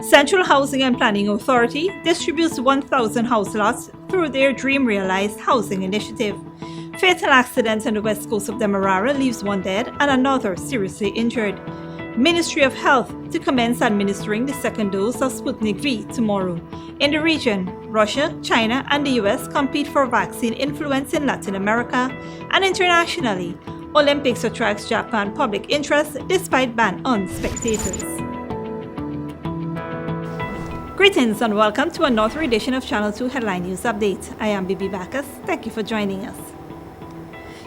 Central Housing and Planning Authority distributes 1,000 house lots through their Dream Realized housing initiative. Fatal accident on the West Coast of Demerara leaves one dead and another seriously injured. Ministry of Health to commence administering the second dose of Sputnik V tomorrow. In the region, Russia, China, and the US compete for vaccine influence in Latin America, and internationally, Olympics attracts Japan public interest despite ban on spectators. Greetings and welcome to another edition of Channel 2 Headline News Update. I am Bibi Bacchus. Thank you for joining us.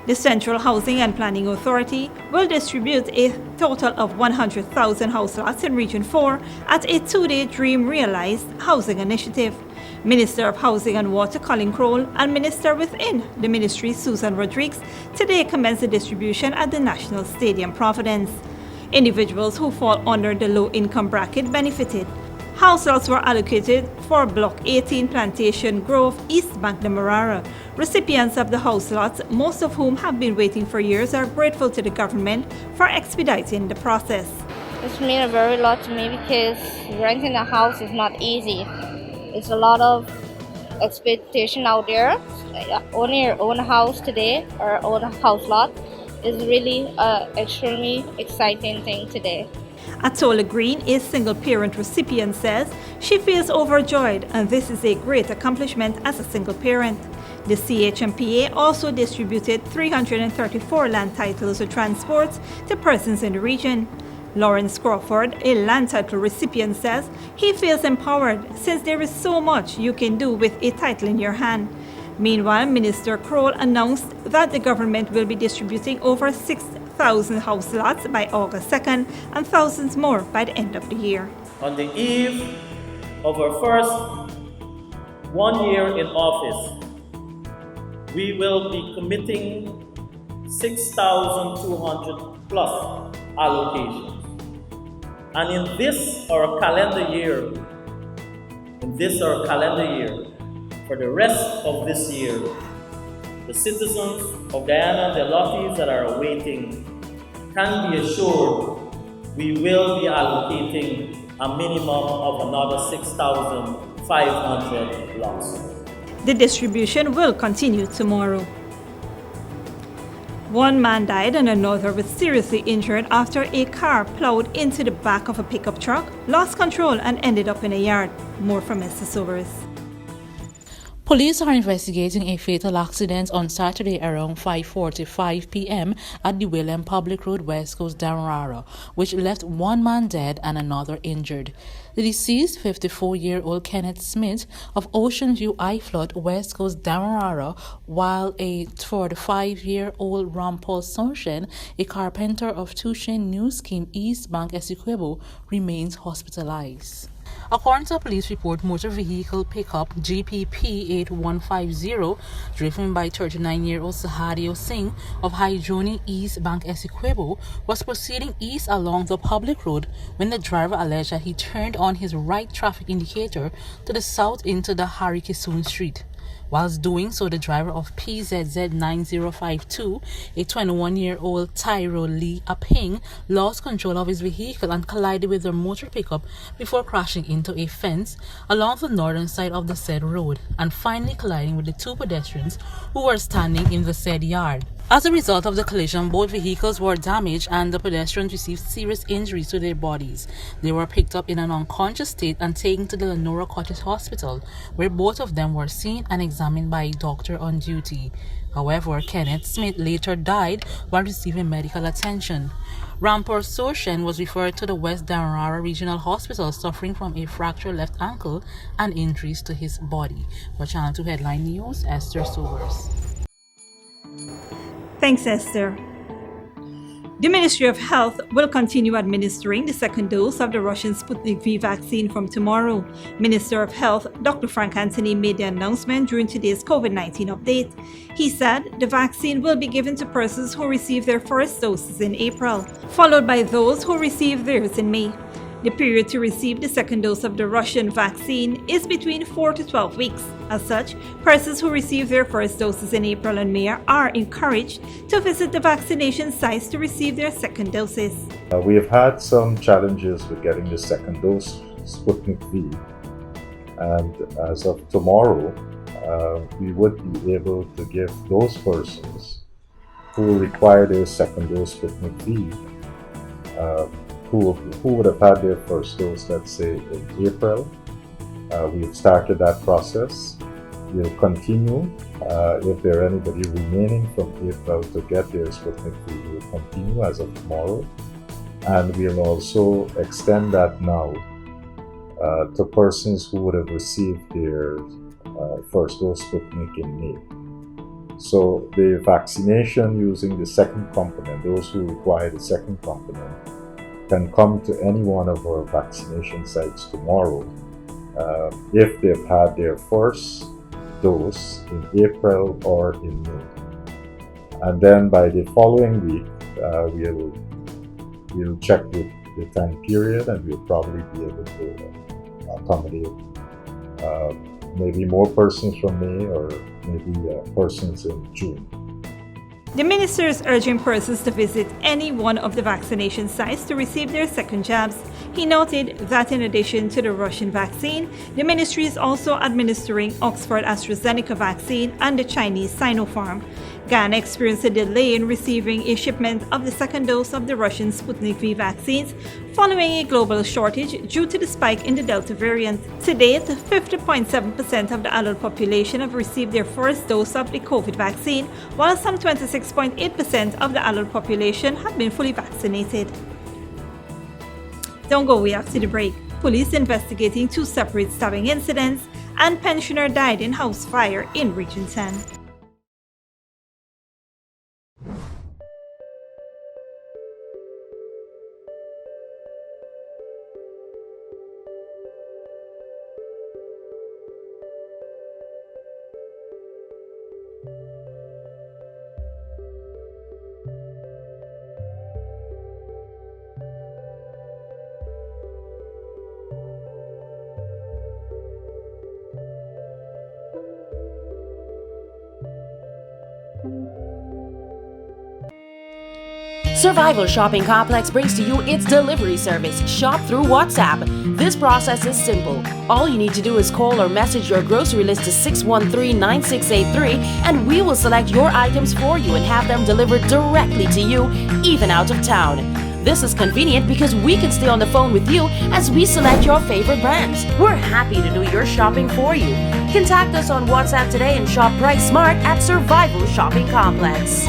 The Central Housing and Planning Authority will distribute a total of 100,000 house lots in Region 4 at a two-day Dream Realized housing initiative. Minister of Housing and Water Colin Crowell and Minister within the Ministry Susan Rodriguez today commenced the distribution at the National Stadium Providence. Individuals who fall under the low-income bracket benefited. House lots were allocated for Block 18 Plantation Grove, East Bank, Demerara. Recipients of the house lots, most of whom have been waiting for years, are grateful to the government for expediting the process. It's meant a very lot to me because renting a house is not easy. It's a lot of expectation out there. Owning your own house today or own house lot is really an extremely exciting thing today. Atola Green, a single-parent recipient, says she feels overjoyed and this is a great accomplishment as a single parent. The CH&PA also distributed 334 land titles or transports to persons in the region. Lawrence Crawford, a land title recipient, says he feels empowered since there is so much you can do with a title in your hand. Meanwhile, Minister Crowell announced that the government will be distributing over 6,000 house lots by August 2nd and thousands more by the end of the year. On the eve of our first 1 year in office, we will be committing 6,200 plus allocations. And in this our calendar year, for the rest of this year, the citizens of Guyana, the allottees that are awaiting, can be assured we will be allocating a minimum of another 6,500 lots. The distribution will continue tomorrow. One man died and another was seriously injured after a car plowed into the back of a pickup truck, lost control and ended up in a yard. More from Esther Silvers. Police are investigating a fatal accident on Saturday around 5:45 p.m. at the William Public Road, West Coast, Demerara, which left one man dead and another injured. The deceased, 54-year-old Kenneth Smith of Ocean View Iflot, West Coast, Demerara, while a 45-year-old Rampol Sonshen, a carpenter of Tushin New Scheme, East Bank, Essequibo, remains hospitalized. According to a police report, motor vehicle pickup GPP 8150, driven by 39-year-old Sahadio Singh of Haijoni East Bank, Essequibo, was proceeding east along the public road when the driver alleged that he turned on his right traffic indicator to the south into the Harry Kisoon Street. Whilst doing so, the driver of PZZ 9052, a 21-year-old Tyro Lee Aping, lost control of his vehicle and collided with the motor pickup before crashing into a fence along the northern side of the said road and finally colliding with the two pedestrians who were standing in the said yard. As a result of the collision, both vehicles were damaged and the pedestrians received serious injuries to their bodies. They were picked up in an unconscious state and taken to the Lenora Cottage Hospital, where both of them were seen and examined by a doctor on duty. However, Kenneth Smith later died while receiving medical attention. Rampur Soshen was referred to the West Demerara Regional Hospital suffering from a fractured left ankle and injuries to his body. For Channel 2 Headline News, Esther Silvers. Thanks, Esther. The Ministry of Health will continue administering the second dose of the Russian Sputnik V vaccine from tomorrow. Minister of Health Dr. Frank Anthony made the announcement during today's COVID-19 update. He said the vaccine will be given to persons who receive their first doses in April, followed by those who receive theirs in May. The period to receive the second dose of the Russian vaccine is between 4 to 12 weeks. As such, persons who receive their first doses in April and May are encouraged to visit the vaccination sites to receive their second doses. We have had some challenges with getting the second dose, Sputnik V, and as of tomorrow, we would be able to give those persons who require their second dose Sputnik V, who would have had their first dose, let's say in April. We've started that process. We'll continue. If there are anybody remaining from April to get their Sputnik V, we'll continue as of tomorrow. And we'll also extend that now to persons who would have received their first dose Sputnik in May. So the vaccination using the second component, those who require the second component, can come to any one of our vaccination sites tomorrow if they've had their first dose in April or in May. And then by the following week, we'll check the time period, and we'll probably be able to accommodate maybe more persons from May or maybe persons in June. The minister is urging persons to visit any one of the vaccination sites to receive their second jabs. He noted that in addition to the Russian vaccine, the ministry is also administering Oxford AstraZeneca vaccine and the Chinese Sinopharm. Ghana experienced a delay in receiving a shipment of the second dose of the Russian Sputnik V vaccines following a global shortage due to the spike in the Delta variant. To date, 50.7% of the adult population have received their first dose of the COVID vaccine, while some 26.8% of the adult population have been fully vaccinated. Don't go away after the break. Police investigating 2 separate stabbing incidents, and pensioner died in house fire in Region 10. Survival Shopping Complex brings to you its delivery service, Shop Through WhatsApp. This process is simple. All you need to do is call or message your grocery list to 613-9683 and we will select your items for you and have them delivered directly to you, even out of town. This is convenient because we can stay on the phone with you as we select your favorite brands. We're happy to do your shopping for you. Contact us on WhatsApp today and shop price smart at Survival Shopping Complex.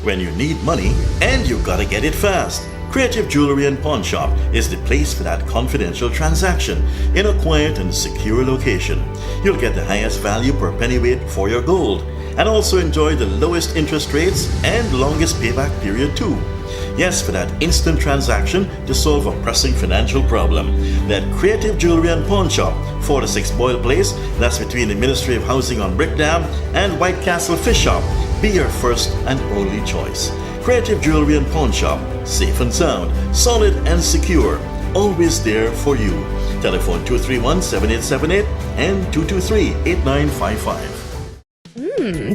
When you need money and you gotta get it fast, Creative Jewelry and Pawn Shop is the place for that confidential transaction in a quiet and secure location. You'll get the highest value per pennyweight for your gold and also enjoy the lowest interest rates and longest payback period too. Yes, for that instant transaction to solve a pressing financial problem. That Creative Jewelry and Pawn Shop, 46 Boyle Place, that's between the Ministry of Housing on Brick Dam and White Castle Fish Shop. Be your first and only choice. Creative Jewelry and Pawn Shop, safe and sound, solid and secure, always there for you. Telephone 231-7878 and 223-8955.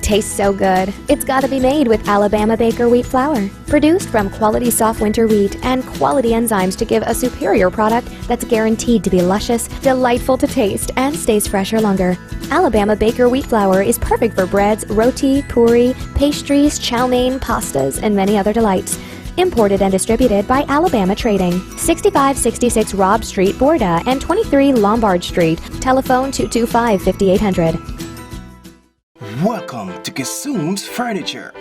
Tastes so good. It's gotta be made with Alabama Baker wheat flour. Produced from quality soft winter wheat and quality enzymes to give a superior product that's guaranteed to be luscious, delightful to taste, and stays fresher longer. Alabama Baker wheat flour is perfect for breads, roti, puri, pastries, chow mein, pastas, and many other delights. Imported and distributed by Alabama Trading. 6566 Robb Street, Borda, and 23 Lombard Street. Telephone 225-5800. Welcome to Caspers Furniture.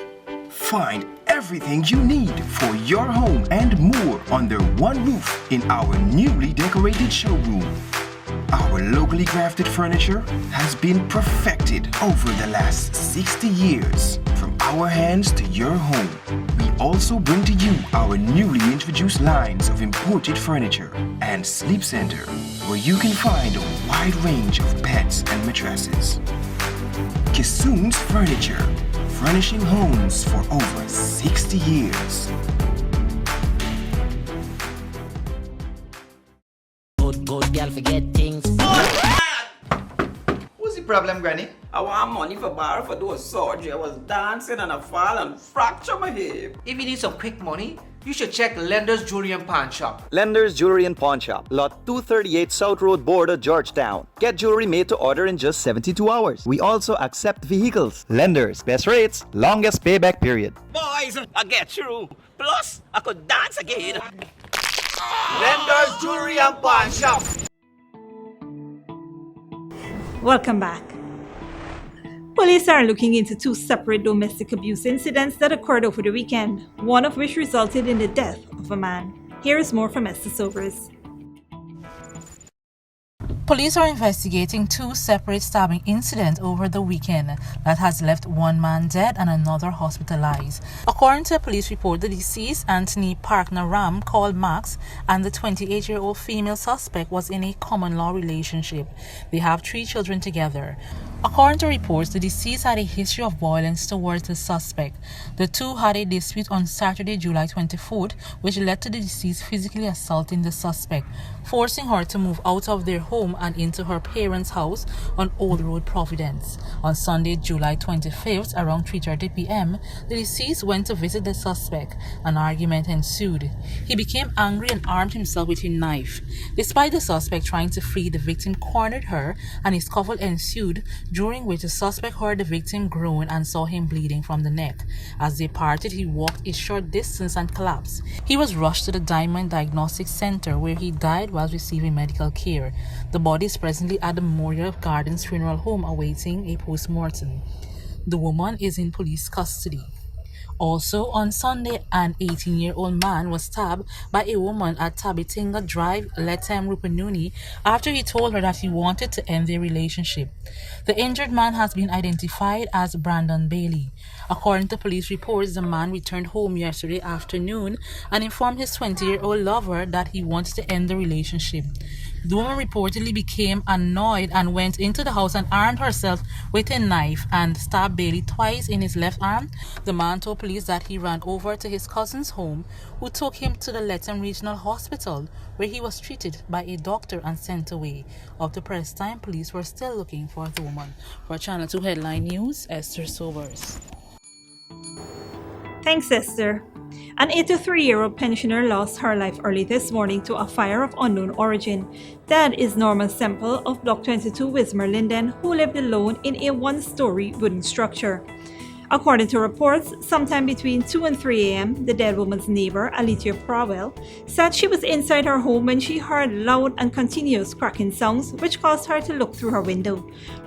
Find everything you need for your home and more under one roof in our newly decorated showroom. Our locally crafted furniture has been perfected over the last 60 years. From our hands to your home. We also bring to you our newly introduced lines of imported furniture and sleep center, where you can find a wide range of beds and mattresses. Caspers Furniture, furnishing homes for over 60 years. good girl forget things. What's the problem, Granny? I want money for borrow for those surgery. I was dancing and I fall and fracture my hip. If you need some quick money, you should check Lender's Jewelry and Pawn Shop. Lender's Jewelry and Pawn Shop, lot 238 South Road, Border, Georgetown. Get jewelry made to order in just 72 hours. We also accept vehicles. Lender's, best rates, longest payback period. Boys, I get through. Plus, I could dance again. Lender's Jewelry and Pawn Shop. Welcome back. Police are looking into two separate domestic abuse incidents that occurred over the weekend, one of which resulted in the death of a man. Here is more from Esther Silvers. Police are investigating two separate stabbing incidents over the weekend that has left one man dead and another hospitalized. According to a police report, the deceased, Anthony Parknaram, called Max, and the 28-year-old female suspect was in a common law relationship. They have 3 children together. According to reports, the deceased had a history of violence towards the suspect. The two had a dispute on Saturday, July 24th, which led to the deceased physically assaulting the suspect, forcing her to move out of their home and into her parents' house on Old Road, Providence. On Sunday, July 25th, around 3:30 p.m., the deceased went to visit the suspect. An argument ensued. He became angry and armed himself with a knife. Despite the suspect trying to flee, the victim cornered her and a scuffle ensued, during which the suspect heard the victim groan and saw him bleeding from the neck. As they parted, he walked a short distance and collapsed. He was rushed to the Diamond Diagnostic Center, where he died while receiving medical care. The body is presently at the Memorial Gardens Funeral Home awaiting a post-mortem. The woman is in police custody. Also, on Sunday, an 18-year-old man was stabbed by a woman at Tabitinga Drive, Letem Rupanuni, after he told her that he wanted to end their relationship. The injured man has been identified as Brandon Bailey. According to police reports, the man returned home yesterday afternoon and informed his 20-year-old lover that he wanted to end the relationship. The woman reportedly became annoyed and went into the house and armed herself with a knife and stabbed Bailey twice in his left arm. The man told police that he ran over to his cousin's home, who took him to the Letem Regional Hospital, where he was treated by a doctor and sent away. Up to press time, police were still looking for the woman. For Channel 2 Headline News, Esther Silvers. Thanks, Esther. An 83-year-old pensioner lost her life early this morning to a fire of unknown origin. That is Norman Semple of Block 22 Wismer Linden, who lived alone in a one-story wooden structure. According to reports, sometime between 2 and 3 a.m., the dead woman's neighbor, Alicia Prowell, said she was inside her home when she heard loud and continuous cracking sounds, which caused her to look through her window,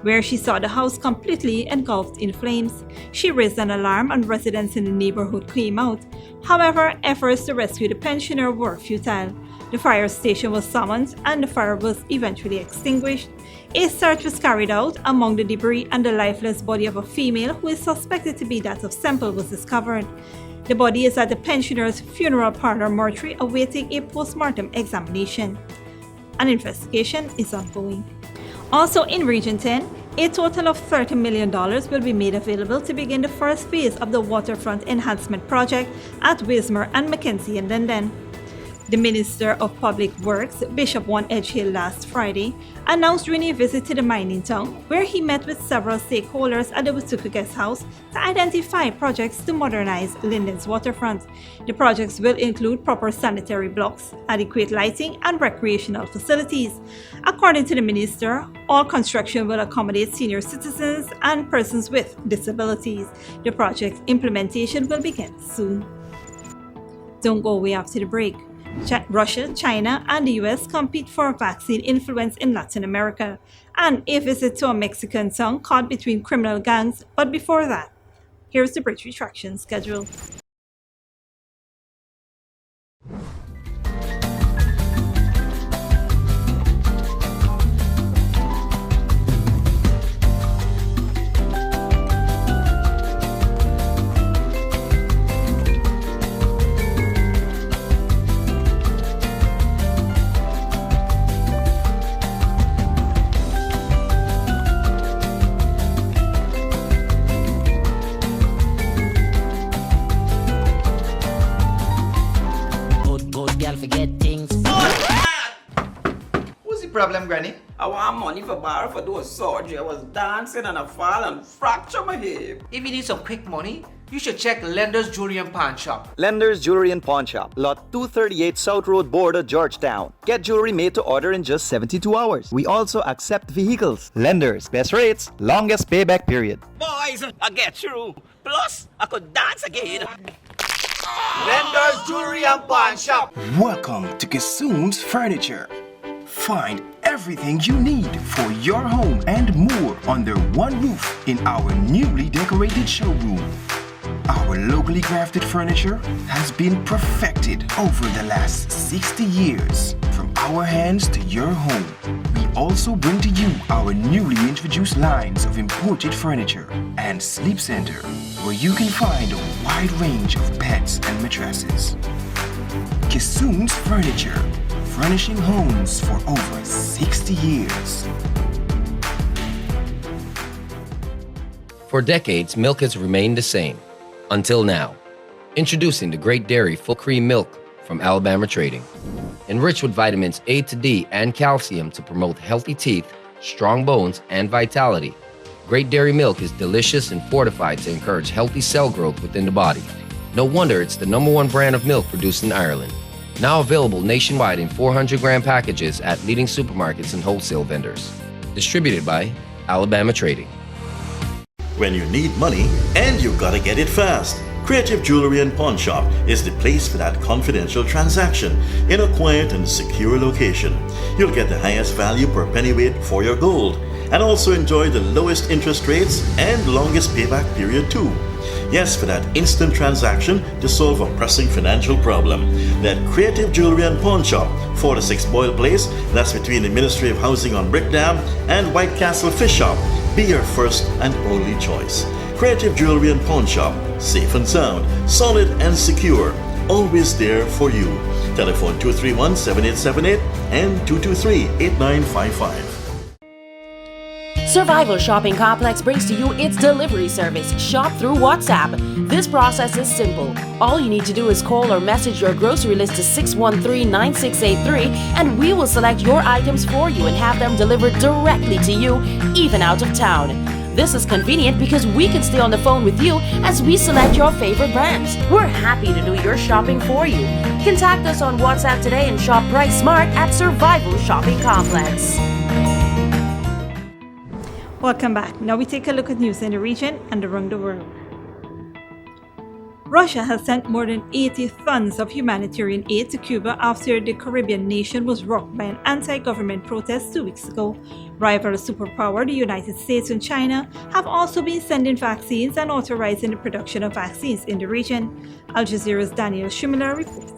where she saw the house completely engulfed in flames. She raised an alarm and residents in the neighborhood came out. However, efforts to rescue the pensioner were futile. The fire station was summoned and the fire was eventually extinguished. A search was carried out among the debris and the lifeless body of a female who is suspected to be that of Semple was discovered. The body is at the pensioner's funeral parlor mortuary awaiting a post-mortem examination. An investigation is ongoing. Also in Region 10, a total of $30 million will be made available to begin the first phase of the waterfront enhancement project at Wismer and Mackenzie in Linden. The Minister of Public Works, Bishop One Edgehill, last Friday announced during a visit to the mining town, where he met with several stakeholders at the Watuka Guest House to identify projects to modernize Linden's waterfront. The projects will include proper sanitary blocks, adequate lighting, and recreational facilities. According to the minister, all construction will accommodate senior citizens and persons with disabilities. The project implementation will begin soon. Don't go away after the break. Russia, China, and the US compete for vaccine influence in Latin America, and a visit to a Mexican town caught between criminal gangs. But before that, here's the bridge retraction schedule. problem, Granny? I want money for borrow for do a surgery. I was dancing and I fall and fracture my hip. If you need some quick money, you should check Lender's Jewelry and Pawn Shop. Lender's Jewelry and Pawn Shop, lot 238 South Road Border, Georgetown. Get jewelry made to order in just 72 hours. We also accept vehicles. Lenders, best rates, longest payback period. Boys, I get through. Plus, I could dance again. Lender's Jewelry and Pawn Shop. Welcome to Caspers Furniture. Find everything you need for your home and more under one roof in our newly decorated showroom. Our locally crafted furniture has been perfected over the last 60 years. From our hands to your home, we also bring to you our newly introduced lines of imported furniture and sleep center, where you can find a wide range of beds and mattresses. Caspers Furniture, furnishing homes for over 60 years. For decades, milk has remained the same. Until now. Introducing the Great Dairy Full Cream Milk from Alabama Trading. Enriched with vitamins A to D and calcium to promote healthy teeth, strong bones, and vitality. Great Dairy Milk is delicious and fortified to encourage healthy cell growth within the body. No wonder it's the #1 brand of milk produced in Ireland. Now available nationwide in 400-gram packages at leading supermarkets and wholesale vendors. Distributed by Alabama Trading. When you need money and you gotta get it fast, Creative Jewelry and Pawn Shop is the place for that confidential transaction in a quiet and secure location. You'll get the highest value per pennyweight for your gold and also enjoy the lowest interest rates and longest payback period too. Yes, for that instant transaction to solve a pressing financial problem. That Creative Jewelry and Pawn Shop, 46 Boyle Place, that's between the Ministry of Housing on Brickdam and White Castle Fish Shop. Be your first and only choice. Creative Jewelry and Pawn Shop, safe and sound, solid and secure, always there for you. Telephone 231-7878 and 223-8955. Survival Shopping Complex brings to you its delivery service, Shop Through WhatsApp. This process is simple. All you need to do is call or message your grocery list to 613-9683 and we will select your items for you and have them delivered directly to you, even out of town. This is convenient because we can stay on the phone with you as we select your favorite brands. We're happy to do your shopping for you. Contact us on WhatsApp today and shop Price Smart at Survival Shopping Complex. Welcome back. Now we take a look at news in the region and around the world. Russia has sent more than 80 tons of humanitarian aid to Cuba after the Caribbean nation was rocked by an anti-government protest 2 weeks ago. Rival superpower, the United States and China, have also been sending vaccines and authorizing the production of vaccines in the region. Al Jazeera's Daniel Schimler reports.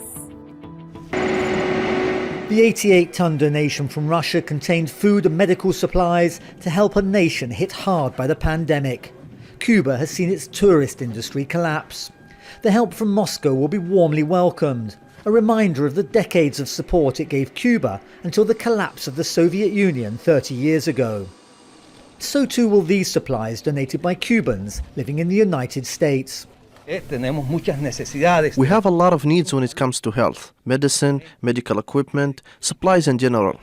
The 88-ton donation from Russia contained food and medical supplies to help a nation hit hard by the pandemic. Cuba has seen its tourist industry collapse. The help from Moscow will be warmly welcomed, a reminder of the decades of support it gave Cuba until the collapse of the Soviet Union 30 years ago. So too will these supplies donated by Cubans living in the United States. We have a lot of needs when it comes to health, medicine, medical equipment, supplies in general.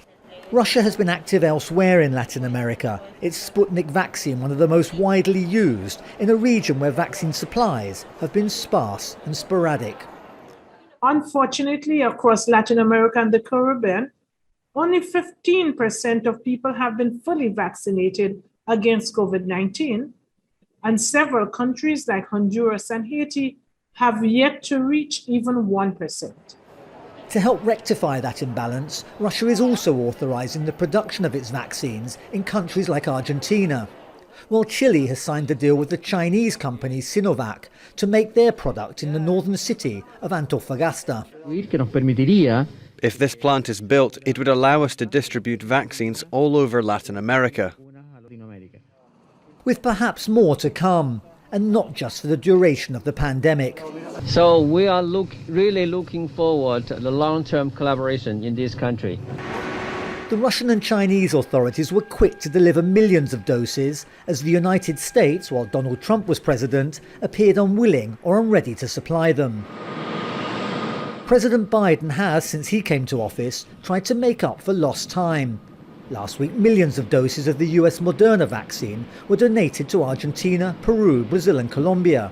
Russia has been active elsewhere in Latin America, its Sputnik vaccine one of the most widely used in a region where vaccine supplies have been sparse and sporadic. Unfortunately, across Latin America and the Caribbean, only 15% of people have been fully vaccinated against COVID-19, and several countries like Honduras and Haiti have yet to reach even 1%. To help rectify that imbalance, Russia is also authorizing the production of its vaccines in countries like Argentina, while Chile has signed a deal with the Chinese company Sinovac to make their product in the northern city of Antofagasta. If this plant is built, it would allow us to distribute vaccines all over Latin America. With perhaps more to come, and not just for the duration of the pandemic. So we are really looking forward to the long-term collaboration in this country. The Russian and Chinese authorities were quick to deliver millions of doses, as the United States, while Donald Trump was president, appeared unwilling or unready to supply them. President Biden has, since he came to office, tried to make up for lost time. Last week, millions of doses of the US Moderna vaccine were donated to Argentina, Peru, Brazil and Colombia.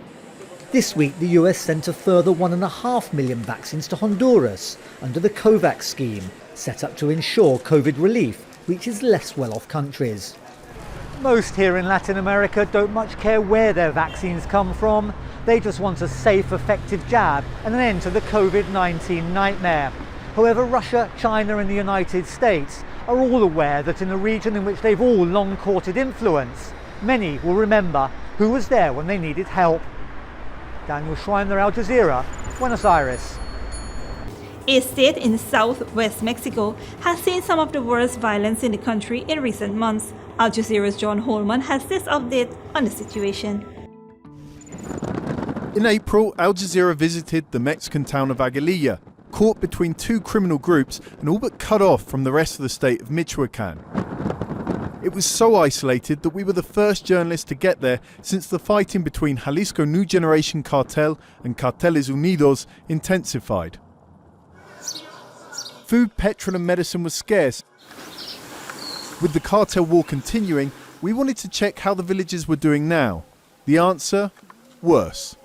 This week, the US sent a further 1.5 million vaccines to Honduras under the COVAX scheme, set up to ensure COVID relief reaches less well-off countries. Most here in Latin America don't much care where their vaccines come from. They just want a safe, effective jab and an end to the COVID-19 nightmare. However, Russia, China and the United States are all aware that in a region in which they've all long courted influence, many will remember who was there when they needed help. Daniel Schreiner, Al Jazeera, Buenos Aires. A state in southwest Mexico has seen some of the worst violence in the country in recent months. Al Jazeera's John Holman has this update on the situation. In April, Al Jazeera visited the Mexican town of Aguililla, caught between two criminal groups and all but cut off from the rest of the state of Michoacan. It was so isolated that we were the first journalists to get there since the fighting between Jalisco New Generation Cartel and Carteles Unidos intensified. Food, petrol and medicine was scarce. With the cartel war continuing, we wanted to check how the villagers were doing now. The answer? Worse.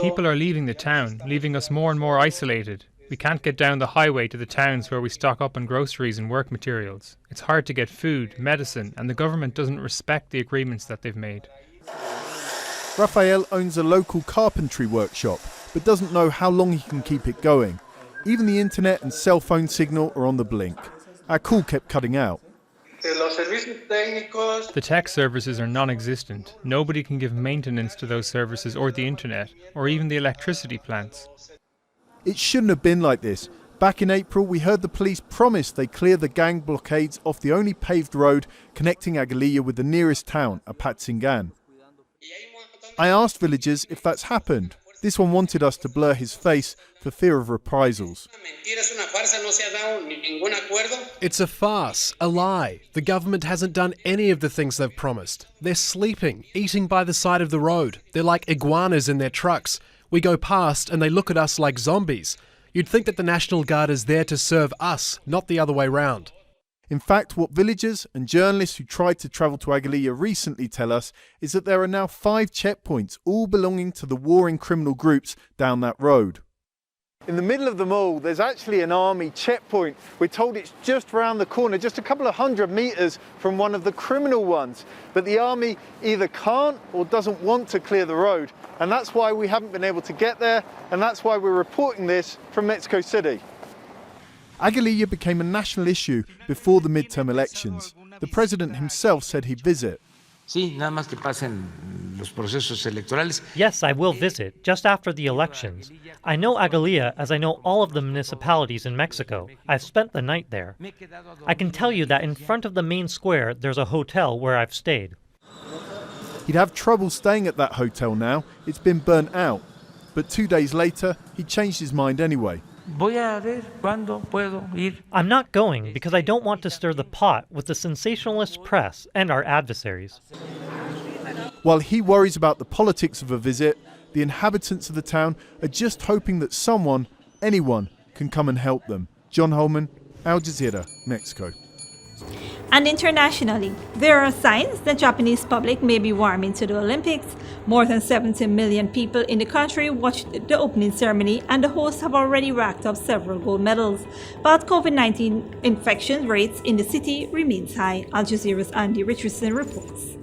People are leaving the town, leaving us more and more isolated. We can't get down the highway to the towns where we stock up on groceries and work materials. It's hard to get food, medicine, and the government doesn't respect the agreements that they've made. Rafael owns a local carpentry workshop, but doesn't know how long he can keep it going. Even the internet and cell phone signal are on the blink. Our call kept cutting out. The tech services are non-existent. Nobody can give maintenance to those services or the internet, or even the electricity plants. It shouldn't have been like this. Back in April, we heard the police promise they'd clear the gang blockades off the only paved road connecting Aguililla with the nearest town, Apatzingan. I asked villagers if that's happened. This one wanted us to blur his face for fear of reprisals. It's a farce, a lie. The government hasn't done any of the things they've promised. They're sleeping, eating by the side of the road. They're like iguanas in their trucks. We go past and they look at us like zombies. You'd think that the National Guard is there to serve us, not the other way round. In fact, what villagers and journalists who tried to travel to Aguililla recently tell us is that there are now 5 checkpoints, all belonging to the warring criminal groups down that road. In the middle of them all, there's actually an army checkpoint. We're told it's just around the corner, just a couple of 100 metres from one of the criminal ones. But the army either can't or doesn't want to clear the road. And that's why we haven't been able to get there, and that's why we're reporting this from Mexico City. Aguililla became a national issue before the midterm elections. The president himself said he'd visit. Yes, I will visit, just after the elections. I know Aguililla as I know all of the municipalities in Mexico. I've spent the night there. I can tell you that in front of the main square, there's a hotel where I've stayed. He'd have trouble staying at that hotel now. It's been burnt out. But 2 days later, he changed his mind anyway. I'm not going because I don't want to stir the pot with the sensationalist press and our adversaries. While he worries about the politics of a visit, the inhabitants of the town are just hoping that someone, anyone, can come and help them. John Holman, Al Jazeera, Mexico. And internationally, there are signs the Japanese public may be warming to the Olympics. More than 70 million people in the country watched the opening ceremony, and the hosts have already racked up several gold medals. But COVID-19 infection rates in the city remains high. Al Jazeera's Andy Richardson reports.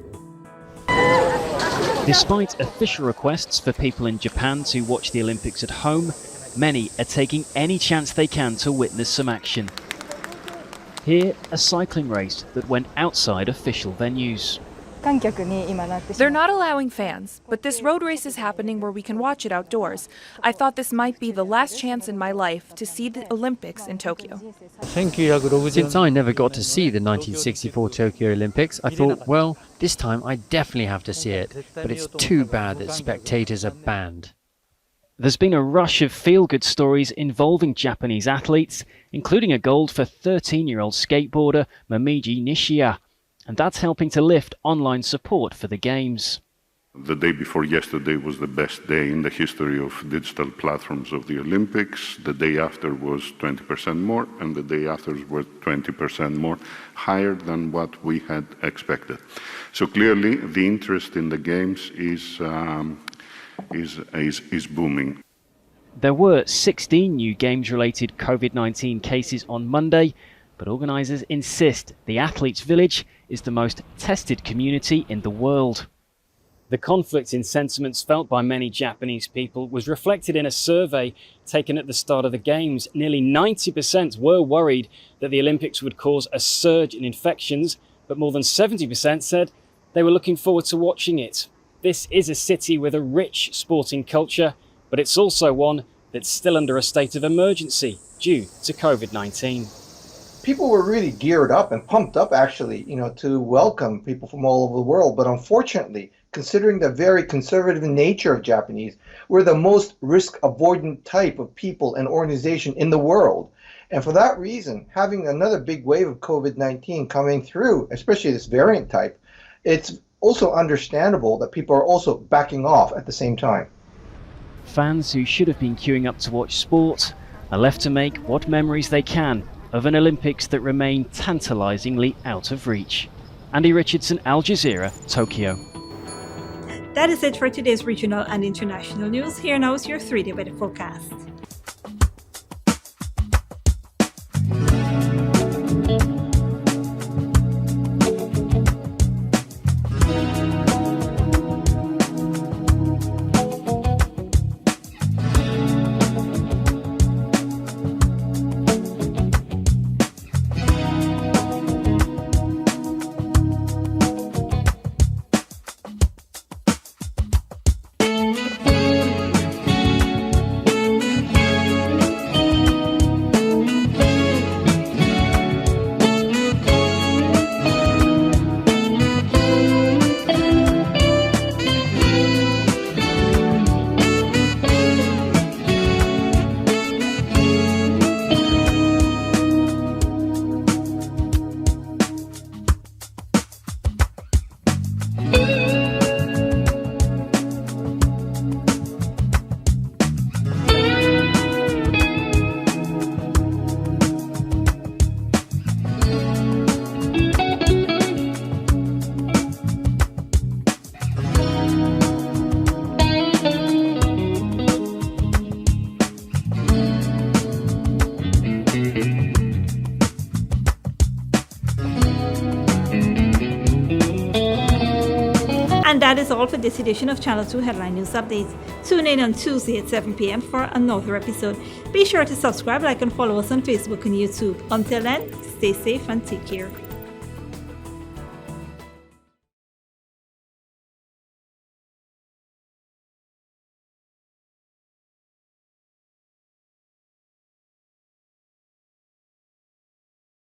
Despite official requests for people in Japan to watch the Olympics at home, many are taking any chance they can to witness some action. Here, a cycling race that went outside official venues. They're not allowing fans, but this road race is happening where we can watch it outdoors. I thought this might be the last chance in my life to see the Olympics in Tokyo. Since I never got to see the 1964 Tokyo Olympics, I thought, well, this time I definitely have to see it, but it's too bad that spectators are banned. There's been a rush of feel-good stories involving Japanese athletes, including a gold for 13-year-old skateboarder Momiji Nishiya, and that's helping to lift online support for the Games. The day before yesterday was the best day in the history of digital platforms of the Olympics. The day after was 20% more, and the day after was 20% more, higher than what we had expected. So clearly, the interest in the games is booming. There were 16 new games-related COVID-19 cases on Monday, but organisers insist the Athletes' Village is the most tested community in the world. The conflict in sentiments felt by many Japanese people was reflected in a survey taken at the start of the Games. Nearly 90% were worried that the Olympics would cause a surge in infections, but more than 70% said they were looking forward to watching it. This is a city with a rich sporting culture, but it's also one that's still under a state of emergency due to COVID-19. People were really geared up and pumped up, actually, to welcome people from all over the world. But unfortunately, considering the very conservative nature of Japanese, we're the most risk-avoidant type of people and organization in the world. And for that reason, having another big wave of COVID-19 coming through, especially this variant type, it's also understandable that people are also backing off at the same time. Fans who should have been queuing up to watch sport are left to make what memories they can of an Olympics that remain tantalisingly out of reach. Andy Richardson, Al Jazeera, Tokyo. That is it for today's regional and international news. Here now is your 3-day weather forecast. And that is all for this edition of Channel 2 Headline News Updates. Tune in on Tuesday at 7 p.m. for another episode. Be sure to subscribe, like, and follow us on Facebook and YouTube. Until then, stay safe and take care.